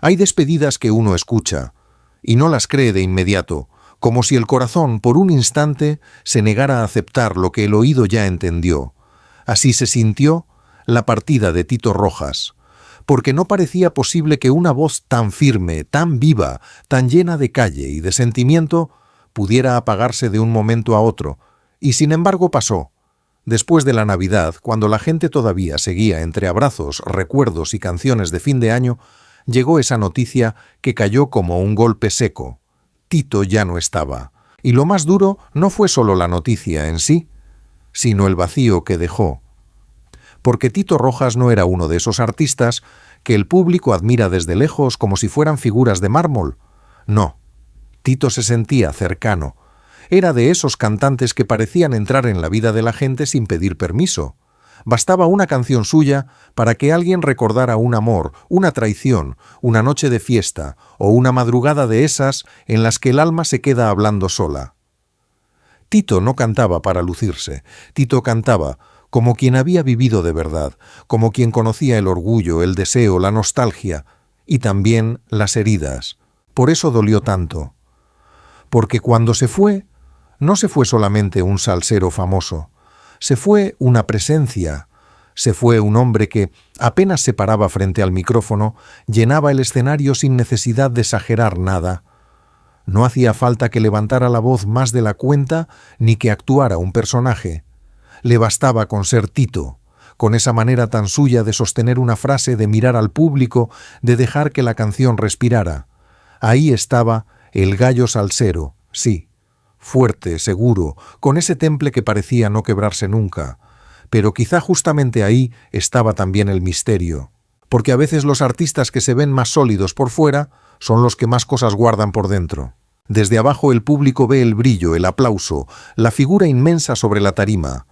Hay despedidas que uno escucha y no las cree de inmediato, como si el corazón por un instante se negara a aceptar lo que el oído ya entendió. Así se sintió la partida de Tito Rojas, porque no parecía posible que una voz tan firme, tan viva, tan llena de calle y de sentimiento pudiera apagarse de un momento a otro, y sin embargo pasó. Después de la Navidad, cuando la gente todavía seguía entre abrazos, recuerdos y canciones de fin de año, llegó esa noticia que cayó como un golpe seco. Tito ya no estaba. Y lo más duro no fue solo la noticia en sí, sino el vacío que dejó. Porque Tito Rojas no era uno de esos artistas que el público admira desde lejos como si fueran figuras de mármol. No, Tito se sentía cercano. Era de esos cantantes que parecían entrar en la vida de la gente sin pedir permiso. Bastaba una canción suya para que alguien recordara un amor, una traición, una noche de fiesta o una madrugada de esas en las que el alma se queda hablando sola. Tito no cantaba para lucirse. Tito cantaba como quien había vivido de verdad, como quien conocía el orgullo, el deseo, la nostalgia y también las heridas. Por eso dolió tanto. Porque cuando se fue, no se fue solamente un salsero famoso. Se fue una presencia, se fue un hombre que, apenas se paraba frente al micrófono, llenaba el escenario sin necesidad de exagerar nada. No hacía falta que levantara la voz más de la cuenta ni que actuara un personaje. Le bastaba con ser Tito, con esa manera tan suya de sostener una frase, de mirar al público, de dejar que la canción respirara. Ahí estaba el gallo salsero, sí. Fuerte, seguro, con ese temple que parecía no quebrarse nunca. Pero quizá justamente ahí estaba también el misterio, porque a veces los artistas que se ven más sólidos por fuera son los que más cosas guardan por dentro. Desde abajo el público ve el brillo, el aplauso, la figura inmensa sobre la tarima.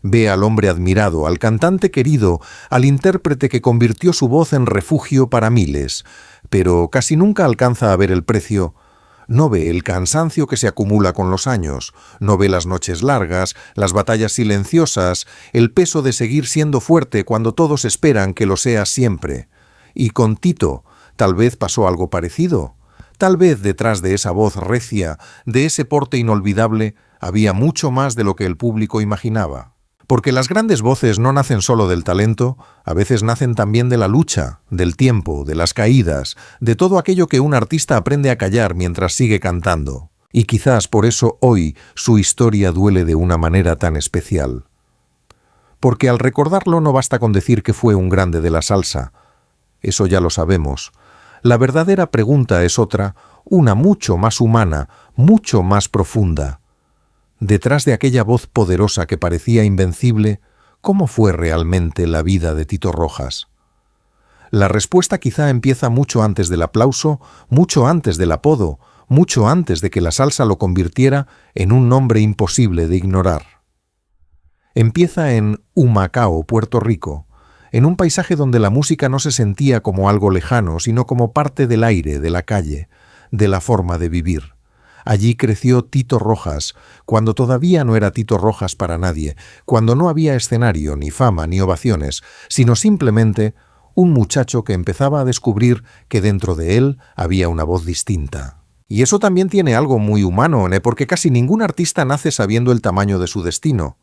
Ve al hombre admirado, al cantante querido, al intérprete que convirtió su voz en refugio para miles, pero casi nunca alcanza a ver el precio. No ve el cansancio que se acumula con los años, no ve las noches largas, las batallas silenciosas, el peso de seguir siendo fuerte cuando todos esperan que lo seas siempre. Y con Tito tal vez pasó algo parecido. Tal vez detrás de esa voz recia, de ese porte inolvidable, había mucho más de lo que el público imaginaba. Porque las grandes voces no nacen solo del talento, a veces nacen también de la lucha, del tiempo, de las caídas, de todo aquello que un artista aprende a callar mientras sigue cantando. Y quizás por eso hoy su historia duele de una manera tan especial. Porque al recordarlo no basta con decir que fue un grande de la salsa. Eso ya lo sabemos. La verdadera pregunta es otra, una mucho más humana, mucho más profunda. Detrás de aquella voz poderosa que parecía invencible, ¿cómo fue realmente la vida de Tito Rojas? La respuesta quizá empieza mucho antes del aplauso, mucho antes del apodo, mucho antes de que la salsa lo convirtiera en un nombre imposible de ignorar. Empieza en Humacao, Puerto Rico, en un paisaje donde la música no se sentía como algo lejano, sino como parte del aire, de la calle, de la forma de vivir. Allí creció Tito Rojas, cuando todavía no era Tito Rojas para nadie, cuando no había escenario, ni fama, ni ovaciones, sino simplemente un muchacho que empezaba a descubrir que dentro de él había una voz distinta. Y eso también tiene algo muy humano, porque casi ningún artista nace sabiendo el tamaño de su destino.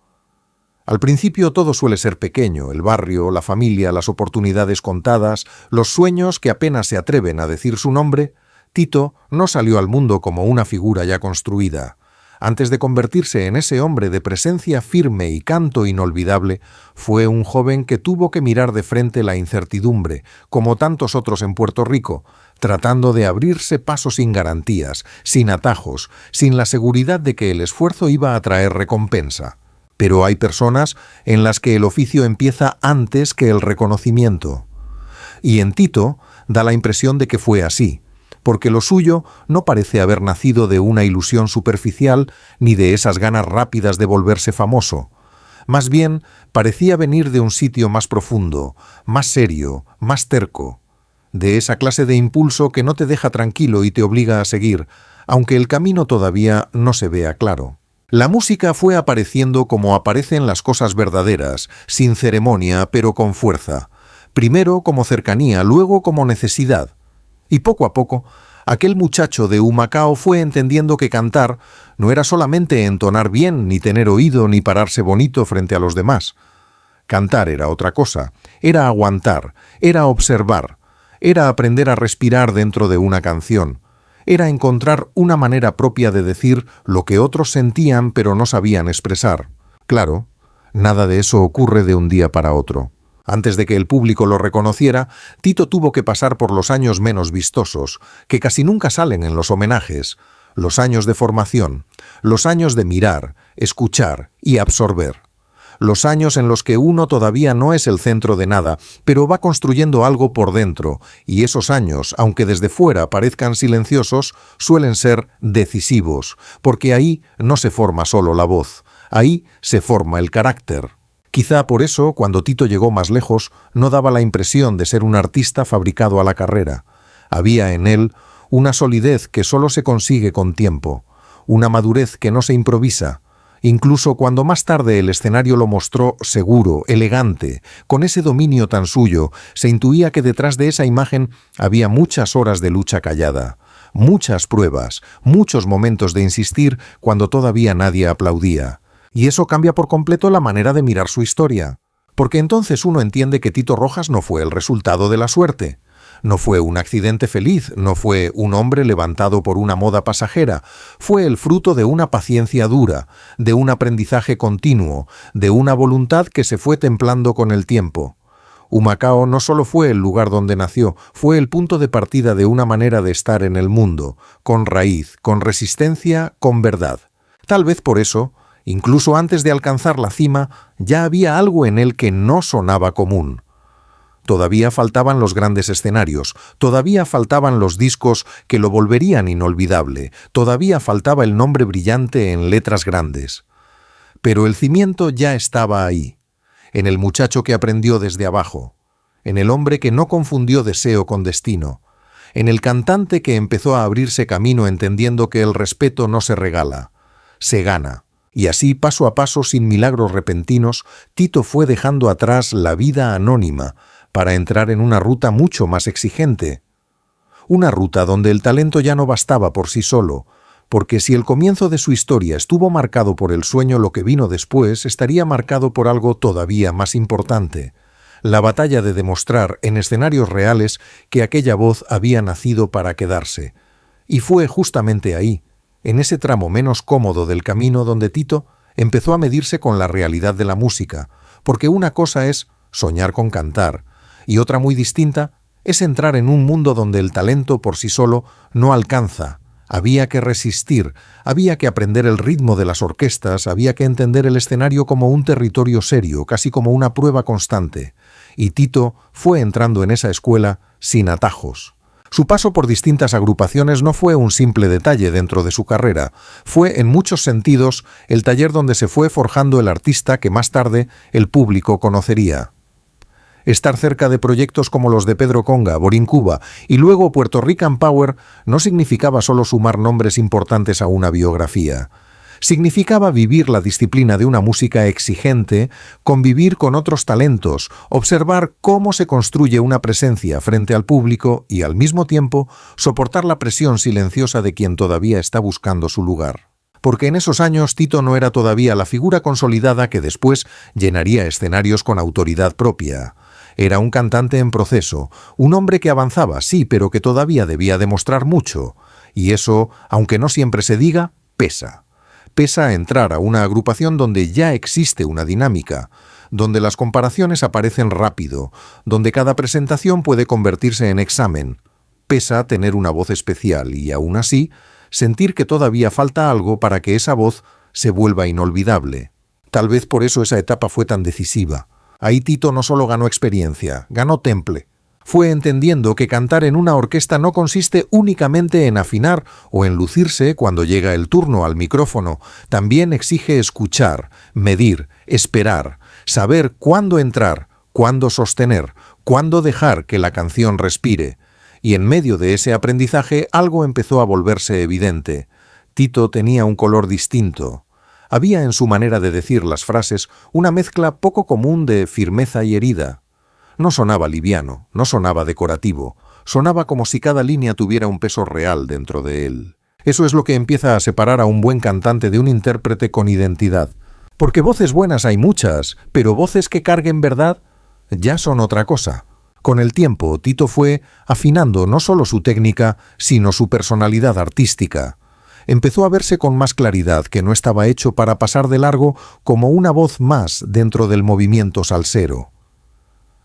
Al principio todo suele ser pequeño, el barrio, la familia, las oportunidades contadas, los sueños que apenas se atreven a decir su nombre. Tito no salió al mundo como una figura ya construida. Antes de convertirse en ese hombre de presencia firme y canto inolvidable, fue un joven que tuvo que mirar de frente la incertidumbre, como tantos otros en Puerto Rico, tratando de abrirse paso sin garantías, sin atajos, sin la seguridad de que el esfuerzo iba a traer recompensa. Pero hay personas en las que el oficio empieza antes que el reconocimiento. Y en Tito da la impresión de que fue así, porque lo suyo no parece haber nacido de una ilusión superficial ni de esas ganas rápidas de volverse famoso. Más bien, parecía venir de un sitio más profundo, más serio, más terco, de esa clase de impulso que no te deja tranquilo y te obliga a seguir, aunque el camino todavía no se vea claro. La música fue apareciendo como aparecen las cosas verdaderas, sin ceremonia, pero con fuerza. Primero como cercanía, luego como necesidad. Y poco a poco, aquel muchacho de Humacao fue entendiendo que cantar no era solamente entonar bien, ni tener oído, ni pararse bonito frente a los demás. Cantar era otra cosa, era aguantar, era observar, era aprender a respirar dentro de una canción, era encontrar una manera propia de decir lo que otros sentían pero no sabían expresar. Claro, nada de eso ocurre de un día para otro. Antes de que el público lo reconociera, Tito tuvo que pasar por los años menos vistosos, que casi nunca salen en los homenajes, los años de formación, los años de mirar, escuchar y absorber. Los años en los que uno todavía no es el centro de nada, pero va construyendo algo por dentro, y esos años, aunque desde fuera parezcan silenciosos, suelen ser decisivos, porque ahí no se forma solo la voz, ahí se forma el carácter. Quizá por eso, cuando Tito llegó más lejos, no daba la impresión de ser un artista fabricado a la carrera. Había en él una solidez que solo se consigue con tiempo, una madurez que no se improvisa. Incluso cuando más tarde el escenario lo mostró seguro, elegante, con ese dominio tan suyo, se intuía que detrás de esa imagen había muchas horas de lucha callada, muchas pruebas, muchos momentos de insistir cuando todavía nadie aplaudía. Y eso cambia por completo la manera de mirar su historia, porque entonces uno entiende que Tito Rojas no fue el resultado de la suerte. No fue un accidente feliz, no fue un hombre levantado por una moda pasajera, fue el fruto de una paciencia dura, de un aprendizaje continuo, de una voluntad que se fue templando con el tiempo. Humacao no solo fue el lugar donde nació, fue el punto de partida de una manera de estar en el mundo, con raíz, con resistencia, con verdad. Tal vez por eso, incluso antes de alcanzar la cima, ya había algo en él que no sonaba común. Todavía faltaban los grandes escenarios, todavía faltaban los discos que lo volverían inolvidable, todavía faltaba el nombre brillante en letras grandes. Pero el cimiento ya estaba ahí, en el muchacho que aprendió desde abajo, en el hombre que no confundió deseo con destino, en el cantante que empezó a abrirse camino entendiendo que el respeto no se regala, se gana. Y así, paso a paso, sin milagros repentinos, Tito fue dejando atrás la vida anónima, para entrar en una ruta mucho más exigente. Una ruta donde el talento ya no bastaba por sí solo, porque si el comienzo de su historia estuvo marcado por el sueño, lo que vino después estaría marcado por algo todavía más importante: la batalla de demostrar en escenarios reales que aquella voz había nacido para quedarse. Y fue justamente ahí, en ese tramo menos cómodo del camino, donde Tito empezó a medirse con la realidad de la música, porque una cosa es soñar con cantar, y otra muy distinta es entrar en un mundo donde el talento por sí solo no alcanza. Había que resistir, había que aprender el ritmo de las orquestas, había que entender el escenario como un territorio serio, casi como una prueba constante. Y Tito fue entrando en esa escuela sin atajos. Su paso por distintas agrupaciones no fue un simple detalle dentro de su carrera, fue en muchos sentidos el taller donde se fue forjando el artista que más tarde el público conocería. Estar cerca de proyectos como los de Pedro Conga, Borincuba y luego Puerto Rican Power no significaba solo sumar nombres importantes a una biografía. Significaba vivir la disciplina de una música exigente, convivir con otros talentos, observar cómo se construye una presencia frente al público y, al mismo tiempo, soportar la presión silenciosa de quien todavía está buscando su lugar. Porque en esos años Tito no era todavía la figura consolidada que después llenaría escenarios con autoridad propia. Era un cantante en proceso, un hombre que avanzaba, sí, pero que todavía debía demostrar mucho. Y eso, aunque no siempre se diga, pesa. Pesa entrar a una agrupación donde ya existe una dinámica, donde las comparaciones aparecen rápido, donde cada presentación puede convertirse en examen. Pesa tener una voz especial y, aún así, sentir que todavía falta algo para que esa voz se vuelva inolvidable. Tal vez por eso esa etapa fue tan decisiva. Ahí Tito no solo ganó experiencia, ganó temple. Fue entendiendo que cantar en una orquesta no consiste únicamente en afinar o en lucirse cuando llega el turno al micrófono. También exige escuchar, medir, esperar, saber cuándo entrar, cuándo sostener, cuándo dejar que la canción respire. Y en medio de ese aprendizaje algo empezó a volverse evidente. Tito tenía un color distinto. Había en su manera de decir las frases una mezcla poco común de firmeza y herida. No sonaba liviano, no sonaba decorativo, Sonaba como si cada línea tuviera un peso real dentro de él. Eso es lo que empieza a separar a un buen cantante de un intérprete con identidad. Porque voces buenas hay muchas, pero voces que carguen verdad ya son otra cosa. Con el tiempo, Tito fue afinando no solo su técnica, sino su personalidad artística. Empezó a verse con más claridad que no estaba hecho para pasar de largo como una voz más dentro del movimiento salsero.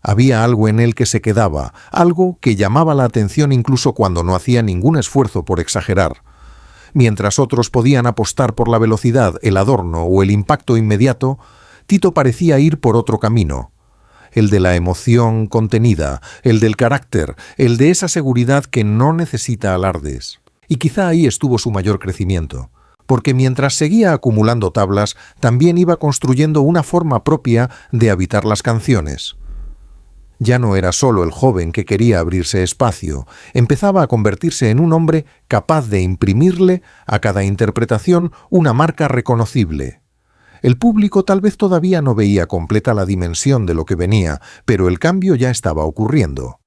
Había algo en él que se quedaba, algo que llamaba la atención incluso cuando no hacía ningún esfuerzo por exagerar. Mientras otros podían apostar por la velocidad, el adorno o el impacto inmediato, Tito parecía ir por otro camino. El de la emoción contenida, el del carácter, el de esa seguridad que no necesita alardes. Y quizá ahí estuvo su mayor crecimiento, porque mientras seguía acumulando tablas, también iba construyendo una forma propia de habitar las canciones. Ya no era solo el joven que quería abrirse espacio, empezaba a convertirse en un hombre capaz de imprimirle a cada interpretación una marca reconocible. El público tal vez todavía no veía completa la dimensión de lo que venía, pero el cambio ya estaba ocurriendo.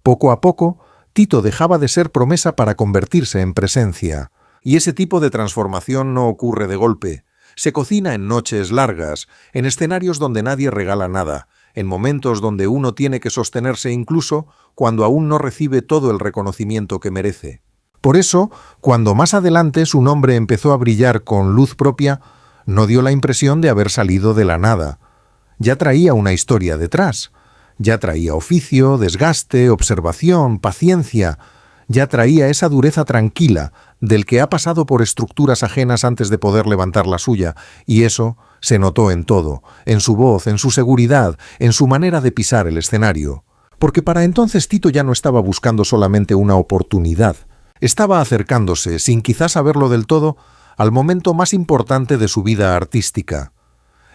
Poco a poco, Tito dejaba de ser promesa para convertirse en presencia. Y ese tipo de transformación no ocurre de golpe. Se cocina en noches largas, en escenarios donde nadie regala nada, en momentos donde uno tiene que sostenerse incluso cuando aún no recibe todo el reconocimiento que merece. Por eso, cuando más adelante su nombre empezó a brillar con luz propia, no dio la impresión de haber salido de la nada. Ya traía una historia detrás. Ya traía oficio, desgaste, observación, paciencia. Ya traía esa dureza tranquila del que ha pasado por estructuras ajenas antes de poder levantar la suya, y eso se notó en todo, en su voz, en su seguridad, en su manera de pisar el escenario. Porque para entonces Tito ya no estaba buscando solamente una oportunidad. Estaba acercándose, sin quizás saberlo del todo, al momento más importante de su vida artística.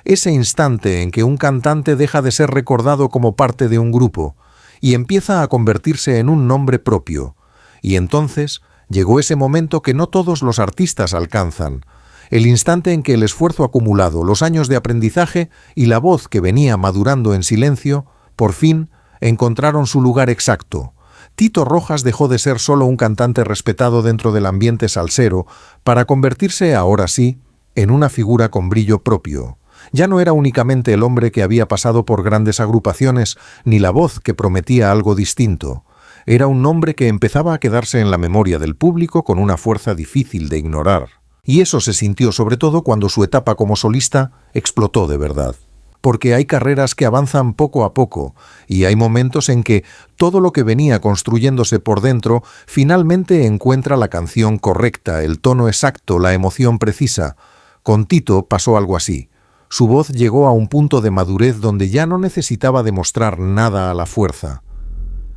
Ese instante en que un cantante deja de ser recordado como parte de un grupo y empieza a convertirse en un nombre propio. Y entonces llegó ese momento que no todos los artistas alcanzan, el instante en que el esfuerzo acumulado, los años de aprendizaje y la voz que venía madurando en silencio, por fin encontraron su lugar exacto. Tito Rojas dejó de ser solo un cantante respetado dentro del ambiente salsero para convertirse, ahora sí, en una figura con brillo propio. Ya no era únicamente el hombre que había pasado por grandes agrupaciones, ni la voz que prometía algo distinto. Era un nombre que empezaba a quedarse en la memoria del público con una fuerza difícil de ignorar. Y eso se sintió sobre todo cuando su etapa como solista explotó de verdad. Porque hay carreras que avanzan poco a poco, y hay momentos en que todo lo que venía construyéndose por dentro finalmente encuentra la canción correcta, el tono exacto, la emoción precisa. Con Tito pasó algo así. Su voz llegó a un punto de madurez donde ya no necesitaba demostrar nada a la fuerza.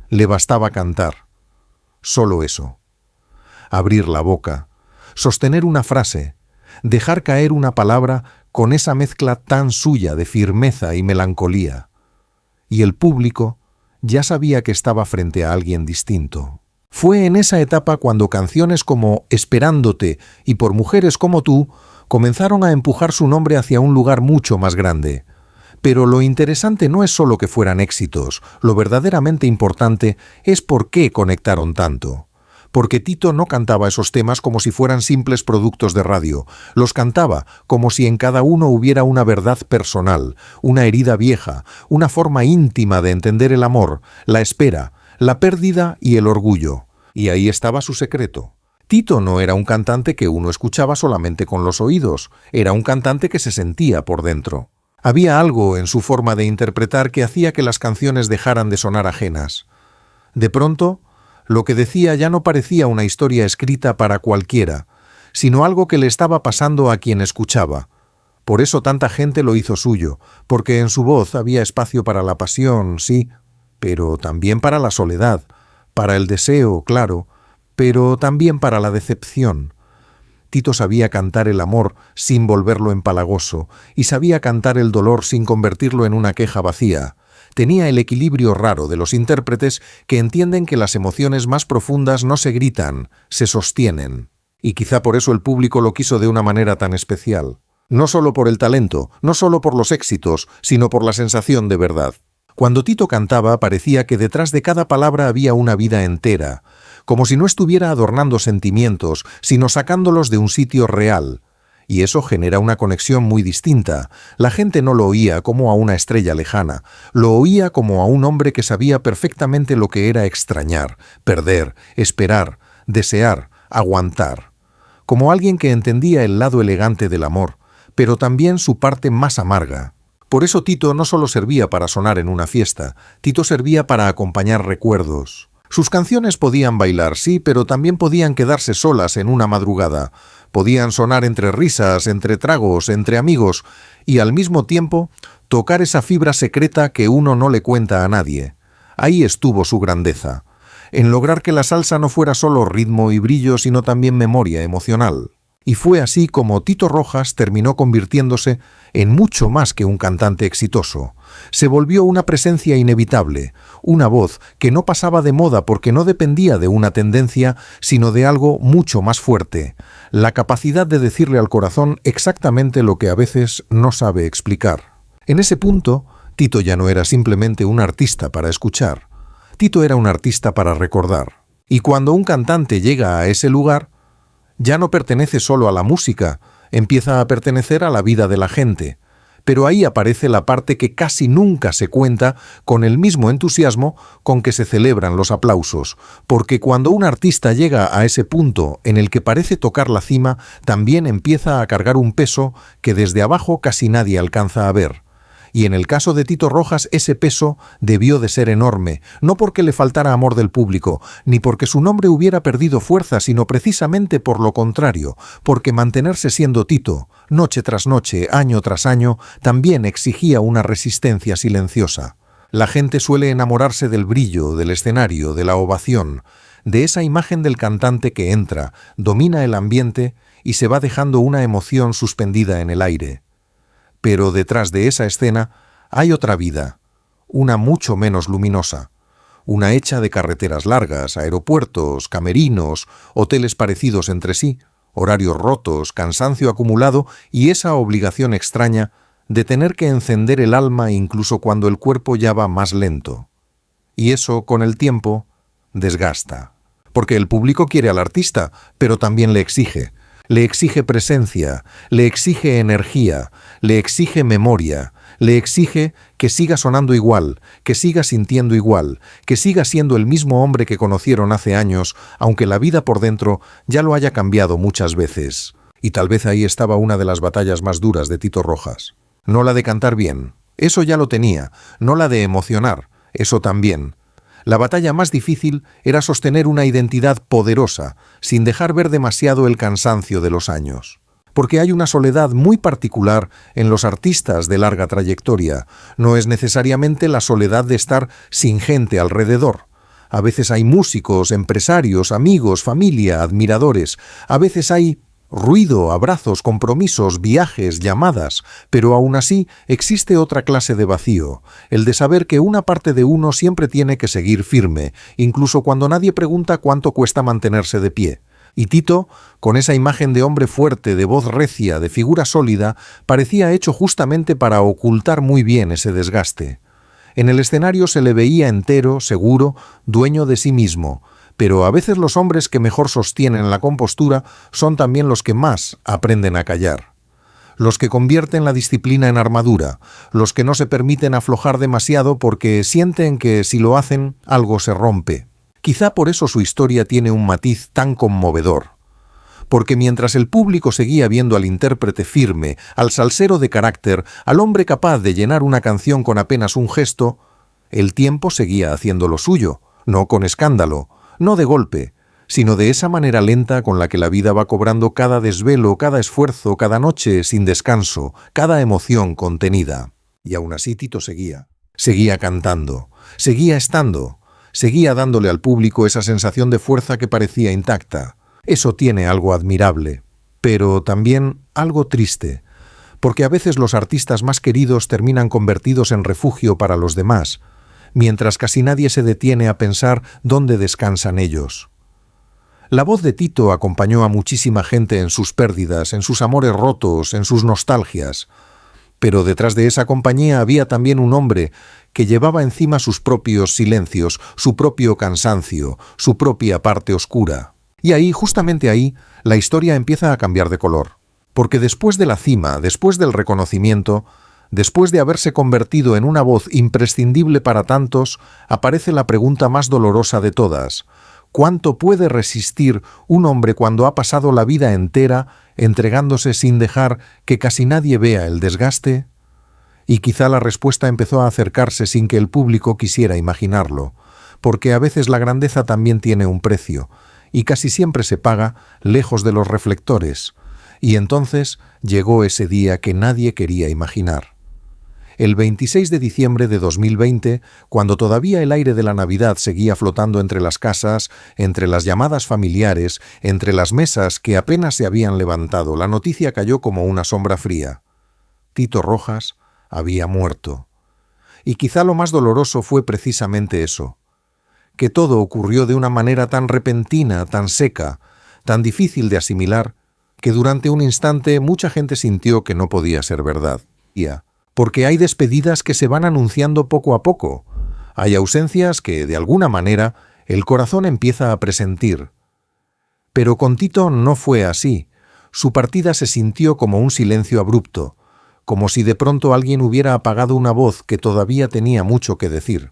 Le bastaba cantar. Solo eso. Abrir la boca, sostener una frase, dejar caer una palabra con esa mezcla tan suya de firmeza y melancolía. Y el público ya sabía que estaba frente a alguien distinto. Fue en esa etapa cuando canciones como Esperándote y Por mujeres como tú comenzaron a empujar su nombre hacia un lugar mucho más grande. Pero lo interesante no es solo que fueran éxitos, lo verdaderamente importante es por qué conectaron tanto. Porque Tito no cantaba esos temas como si fueran simples productos de radio, los cantaba como si en cada uno hubiera una verdad personal, una herida vieja, una forma íntima de entender el amor, la espera, la pérdida y el orgullo. Y ahí estaba su secreto. Tito no era un cantante que uno escuchaba solamente con los oídos, era un cantante que se sentía por dentro. Había algo en su forma de interpretar que hacía que las canciones dejaran de sonar ajenas. De pronto, lo que decía ya no parecía una historia escrita para cualquiera, sino algo que le estaba pasando a quien escuchaba. Por eso tanta gente lo hizo suyo, porque en su voz había espacio para la pasión, sí, pero también para la soledad, para el deseo, claro, pero también para la decepción. Tito sabía cantar el amor sin volverlo empalagoso, y sabía cantar el dolor sin convertirlo en una queja vacía. Tenía el equilibrio raro de los intérpretes que entienden que las emociones más profundas no se gritan, se sostienen. Y quizá por eso el público lo quiso de una manera tan especial. No solo por el talento, no solo por los éxitos, sino por la sensación de verdad. Cuando Tito cantaba parecía que detrás de cada palabra había una vida entera, como si no estuviera adornando sentimientos, sino sacándolos de un sitio real. Y eso genera una conexión muy distinta. La gente no lo oía como a una estrella lejana, lo oía como a un hombre que sabía perfectamente lo que era extrañar, perder, esperar, desear, aguantar. Como alguien que entendía el lado elegante del amor, pero también su parte más amarga. Por eso Tito no solo servía para sonar en una fiesta, Tito servía para acompañar recuerdos. Sus canciones podían bailar, sí, pero también podían quedarse solas en una madrugada. Podían sonar entre risas, entre tragos, entre amigos, y al mismo tiempo tocar esa fibra secreta que uno no le cuenta a nadie. Ahí estuvo su grandeza, en lograr que la salsa no fuera solo ritmo y brillo, sino también memoria emocional. Y fue así como Tito Rojas terminó convirtiéndose en mucho más que un cantante exitoso. Se volvió una presencia inevitable, una voz que no pasaba de moda porque no dependía de una tendencia, sino de algo mucho más fuerte, la capacidad de decirle al corazón exactamente lo que a veces no sabe explicar. En ese punto, Tito ya no era simplemente un artista para escuchar. Tito era un artista para recordar. Y cuando un cantante llega a ese lugar, ya no pertenece solo a la música, empieza a pertenecer a la vida de la gente. Pero ahí aparece la parte que casi nunca se cuenta con el mismo entusiasmo con que se celebran los aplausos, porque cuando un artista llega a ese punto en el que parece tocar la cima, también empieza a cargar un peso que desde abajo casi nadie alcanza a ver. Y en el caso de Tito Rojas ese peso debió de ser enorme, no porque le faltara amor del público, ni porque su nombre hubiera perdido fuerza, sino precisamente por lo contrario, porque mantenerse siendo Tito, noche tras noche, año tras año, también exigía una resistencia silenciosa. La gente suele enamorarse del brillo, del escenario, de la ovación, de esa imagen del cantante que entra, domina el ambiente y se va dejando una emoción suspendida en el aire. Pero detrás de esa escena hay otra vida, una mucho menos luminosa, una hecha de carreteras largas, aeropuertos, camerinos, hoteles parecidos entre sí, horarios rotos, cansancio acumulado y esa obligación extraña de tener que encender el alma incluso cuando el cuerpo ya va más lento. Y eso, con el tiempo, desgasta. Porque el público quiere al artista, pero también le exige. Le exige presencia, le exige energía, le exige memoria, le exige que siga sonando igual, que siga sintiendo igual, que siga siendo el mismo hombre que conocieron hace años, aunque la vida por dentro ya lo haya cambiado muchas veces. Y tal vez ahí estaba una de las batallas más duras de Tito Rojas. No la de cantar bien, eso ya lo tenía, no la de emocionar, eso también. La batalla más difícil era sostener una identidad poderosa, sin dejar ver demasiado el cansancio de los años. Porque hay una soledad muy particular en los artistas de larga trayectoria. No es necesariamente la soledad de estar sin gente alrededor. A veces hay músicos, empresarios, amigos, familia, admiradores. A veces hay ruido, abrazos, compromisos, viajes, llamadas, pero aún así existe otra clase de vacío, el de saber que una parte de uno siempre tiene que seguir firme, incluso cuando nadie pregunta cuánto cuesta mantenerse de pie. Y Tito, con esa imagen de hombre fuerte, de voz recia, de figura sólida, parecía hecho justamente para ocultar muy bien ese desgaste. En el escenario se le veía entero, seguro, dueño de sí mismo, pero a veces los hombres que mejor sostienen la compostura son también los que más aprenden a callar. Los que convierten la disciplina en armadura, los que no se permiten aflojar demasiado porque sienten que si lo hacen algo se rompe. Quizá por eso su historia tiene un matiz tan conmovedor. Porque mientras el público seguía viendo al intérprete firme, al salsero de carácter, al hombre capaz de llenar una canción con apenas un gesto, el tiempo seguía haciendo lo suyo, no con escándalo, no de golpe, sino de esa manera lenta con la que la vida va cobrando cada desvelo, cada esfuerzo, cada noche sin descanso, cada emoción contenida. Y aún así Tito seguía cantando, seguía estando, seguía dándole al público esa sensación de fuerza que parecía intacta. Eso tiene algo admirable, pero también algo triste, porque a veces los artistas más queridos terminan convertidos en refugio para los demás, mientras casi nadie se detiene a pensar dónde descansan ellos. La voz de Tito acompañó a muchísima gente en sus pérdidas, en sus amores rotos, en sus nostalgias, Pero detrás de esa compañía había también un hombre que llevaba encima sus propios silencios, su propio cansancio, su propia parte oscura. Y ahí, justamente ahí, la historia empieza a cambiar de color. Porque después de la cima, después del reconocimiento, después de haberse convertido en una voz imprescindible para tantos, aparece la pregunta más dolorosa de todas. ¿Cuánto puede resistir un hombre cuando ha pasado la vida entera entregándose sin dejar que casi nadie vea el desgaste? Y quizá la respuesta empezó a acercarse sin que el público quisiera imaginarlo, porque a veces la grandeza también tiene un precio, y casi siempre se paga lejos de los reflectores. Y entonces llegó ese día que nadie quería imaginar. El 26 de diciembre de 2020, cuando todavía el aire de la Navidad seguía flotando entre las casas, entre las llamadas familiares, entre las mesas que apenas se habían levantado, la noticia cayó como una sombra fría. Tito Rojas había muerto. Y quizá lo más doloroso fue precisamente eso, que todo ocurrió de una manera tan repentina, tan seca, tan difícil de asimilar, que durante un instante mucha gente sintió que no podía ser verdad. Porque hay despedidas que se van anunciando poco a poco. Hay ausencias que, de alguna manera, el corazón empieza a presentir. Pero con Tito no fue así. Su partida se sintió como un silencio abrupto, como si de pronto alguien hubiera apagado una voz que todavía tenía mucho que decir.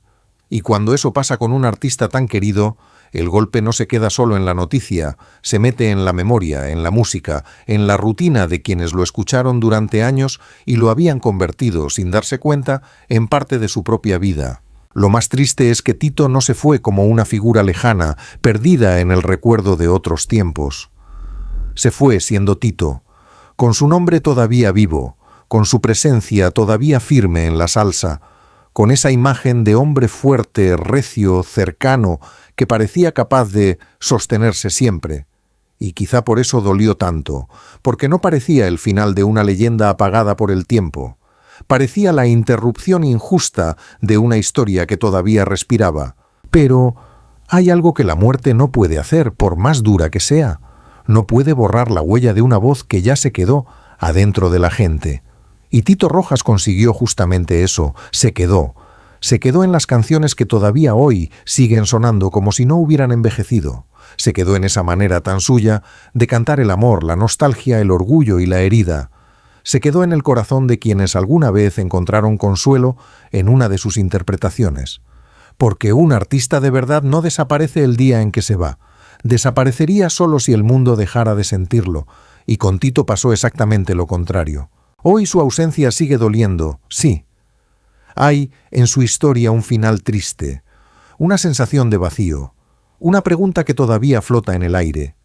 Y cuando eso pasa con un artista tan querido, el golpe no se queda solo en la noticia, se mete en la memoria, en la música, en la rutina de quienes lo escucharon durante años y lo habían convertido, sin darse cuenta, en parte de su propia vida. Lo más triste es que Tito no se fue como una figura lejana, perdida en el recuerdo de otros tiempos. Se fue siendo Tito, con su nombre todavía vivo, con su presencia todavía firme en la salsa, con esa imagen de hombre fuerte, recio, cercano, que parecía capaz de sostenerse siempre. Y quizá por eso dolió tanto, porque no parecía el final de una leyenda apagada por el tiempo. Parecía la interrupción injusta de una historia que todavía respiraba. Pero hay algo que la muerte no puede hacer, por más dura que sea. No puede borrar la huella de una voz que ya se quedó adentro de la gente. Y Tito Rojas consiguió justamente eso, se quedó en las canciones que todavía hoy siguen sonando como si no hubieran envejecido. Se quedó en esa manera tan suya de cantar el amor, la nostalgia, el orgullo y la herida. Se quedó en el corazón de quienes alguna vez encontraron consuelo en una de sus interpretaciones. Porque un artista de verdad no desaparece el día en que se va. Desaparecería solo si el mundo dejara de sentirlo, y con Tito pasó exactamente lo contrario. Hoy su ausencia sigue doliendo, sí. Hay en su historia un final triste, una sensación de vacío, una pregunta que todavía flota en el aire.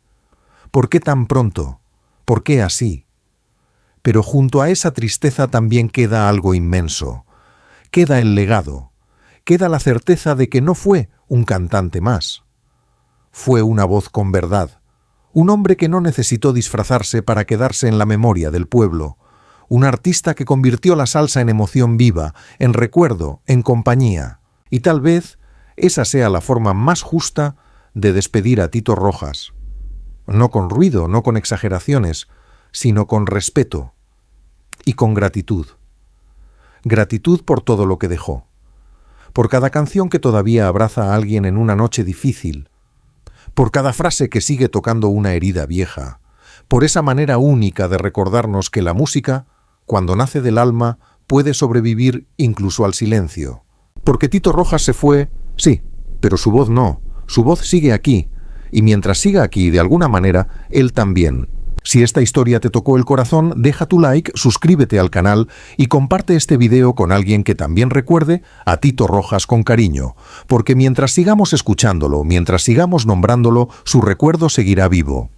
¿Por qué tan pronto? ¿Por qué así? Pero junto a esa tristeza también queda algo inmenso. Queda el legado, queda la certeza de que no fue un cantante más. Fue una voz con verdad, un hombre que no necesitó disfrazarse para quedarse en la memoria del pueblo, un artista que convirtió la salsa en emoción viva, en recuerdo, en compañía. Y tal vez esa sea la forma más justa de despedir a Tito Rojas. No con ruido, no con exageraciones, sino con respeto y con gratitud. Gratitud por todo lo que dejó. Por cada canción que todavía abraza a alguien en una noche difícil. Por cada frase que sigue tocando una herida vieja. Por esa manera única de recordarnos que la música, cuando nace del alma, puede sobrevivir incluso al silencio. Porque Tito Rojas se fue, sí, pero su voz no. Su voz sigue aquí, y mientras siga aquí, de alguna manera, él también. Si esta historia te tocó el corazón, deja tu like, suscríbete al canal y comparte este video con alguien que también recuerde a Tito Rojas con cariño. Porque mientras sigamos escuchándolo, mientras sigamos nombrándolo, su recuerdo seguirá vivo.